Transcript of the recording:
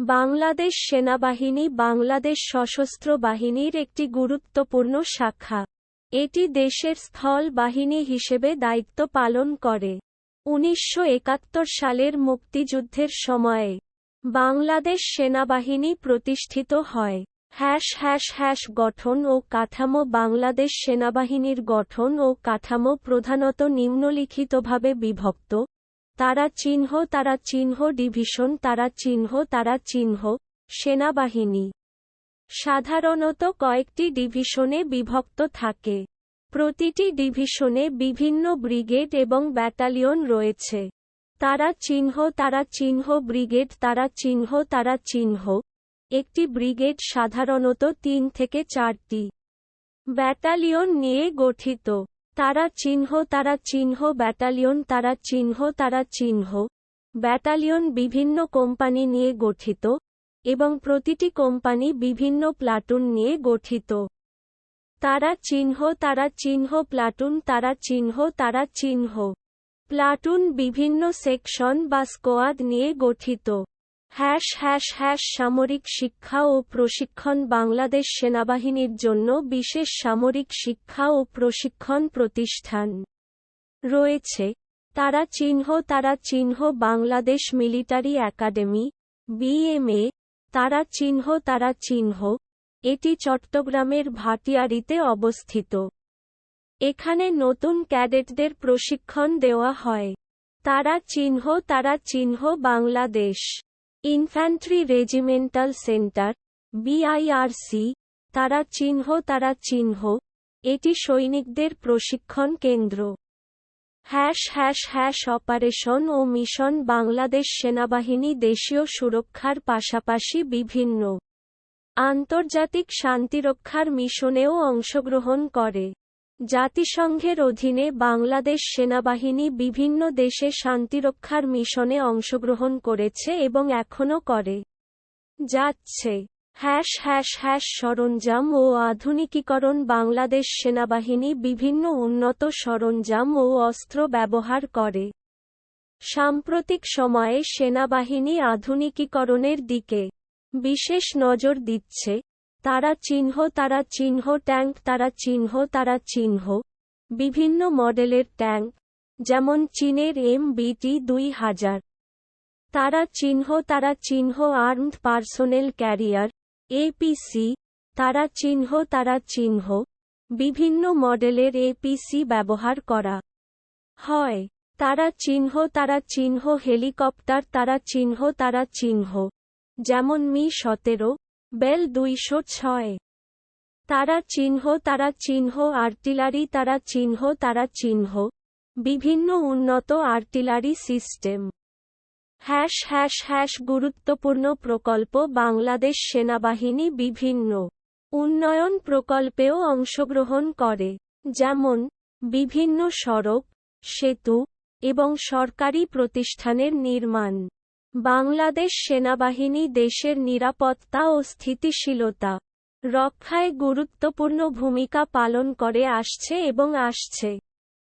বাংলাদেশ সেনাবাহিনী বাংলাদেশ সশস্ত্র বাহিনীর একটি গুরুত্বপূর্ণ শাখা। এটি দেশের স্থল বাহিনী হিসেবে দায়িত্ব পালন করে। ১৯৭১ সালের মুক্তিযুদ্ধের সময়ে বাংলাদেশ সেনাবাহিনী প্রতিষ্ঠিত হয়। গঠন ও কাঠামো বাংলাদেশ সেনাবাহিনীর গঠন ও কাঠামো প্রধানত নিম্নলিখিতভাবে বিভক্ত: তারা চিহ্ন ডিভিশন তারা চিহ্ন সেনাবাহিনী সাধারণত কয়েকটি ডিভিশনে বিভক্ত থাকে। প্রতিটি ডিভিশনে বিভিন্ন ব্রিগেড এবং ব্যাটালিয়ন রয়েছে। তারা চিহ্ন ব্রিগেড তারা চিহ্ন একটি ব্রিগেড সাধারণত ৩ থেকে ৪টি ব্যাটালিয়ন নিয়ে গঠিত। তারা চিহ্ন ব্যাটালিয়ন তারা চিহ্ন ব্যাটালিয়ন বিভিন্ন কোম্পানি নিয়ে গঠিত এবং প্রতিটি কোম্পানি বিভিন্ন প্লাটুন নিয়ে গঠিত। তারা চিহ্ন প্লাটুন তারা চিহ্ন প্লাটুন বিভিন্ন সেকশন বা স্কোয়াড নিয়ে গঠিত। সামরিক শিক্ষা ও প্রশিক্ষণ বাংলাদেশ সেনাবাহিনীর জন্য বিশেষ সামরিক শিক্ষা ও প্রশিক্ষণ প্রতিষ্ঠান রয়েছে। তারা চিহ্ন বাংলাদেশ মিলিটারি একাডেমি BMA তারা চিহ্ন এটি চট্টগ্রামের ভাটিয়ারীতে অবস্থিত। এখানে নতুন ক্যাডেটদের প্রশিক্ষণ দেওয়া হয়। তারা চিহ্ন Bangladesh infantry regimental centre BIRC তারা চিহ্ন এটি সৈনিকদের প্রশিক্ষণ কেন্দ্র। অপারেশন ও মিশন বাংলাদেশ সেনাবাহিনী দেশীয় সুরক্ষার পাশাপাশি বিভিন্ন আন্তর্জাতিক শান্তিরক্ষার মিশনেও অংশগ্রহণ করে। জাতিসংঘের অধীনে বাংলাদেশ সেনাবাহিনী বিভিন্ন দেশে শান্তিরক্ষার মিশনে অংশগ্রহণ করেছে এবং এখনও করে যাচ্ছে। সরঞ্জাম ও আধুনিকীকরণ বাংলাদেশ সেনাবাহিনী বিভিন্ন উন্নত সরঞ্জাম ও অস্ত্র ব্যবহার করে। সাম্প্রতিক সময়ে সেনাবাহিনী আধুনিকীকরণের দিকে বিশেষ নজর দিচ্ছে। তারা চিহ্ন ট্যাঙ্ক তারা চিহ্ন বিভিন্ন মডেলের ট্যাঙ্ক, যেমন চীনের MBT ২০০০। তারা চিহ্ন আর্মড পার্সোনেল ক্যারিয়ার APC তারা চিহ্ন বিভিন্ন মডেলের APC ব্যবহার করা হয়। তারা চিহ্ন হেলিকপ্টার তারা চিহ্ন যেমন Mi-17 বেল ২০০৬। তারা চিহ্ন আর্টিলারি তারা চিহ্ন বিভিন্ন উন্নত আর্টিলারি সিস্টেম। গুরুত্বপূর্ণ প্রকল্প বাংলাদেশ সেনাবাহিনী বিভিন্ন উন্নয়ন প্রকল্পেও অংশগ্রহণ করে, যেমন বিভিন্ন সড়ক, সেতু এবং সরকারি প্রতিষ্ঠানের নির্মাণ। বাংলাদেশ সেনাবাহিনী দেশের নিরাপত্তা ও স্থিতিশীলতা রক্ষায় গুরুত্বপূর্ণ ভূমিকা পালন করে আসছে এবং আসছে।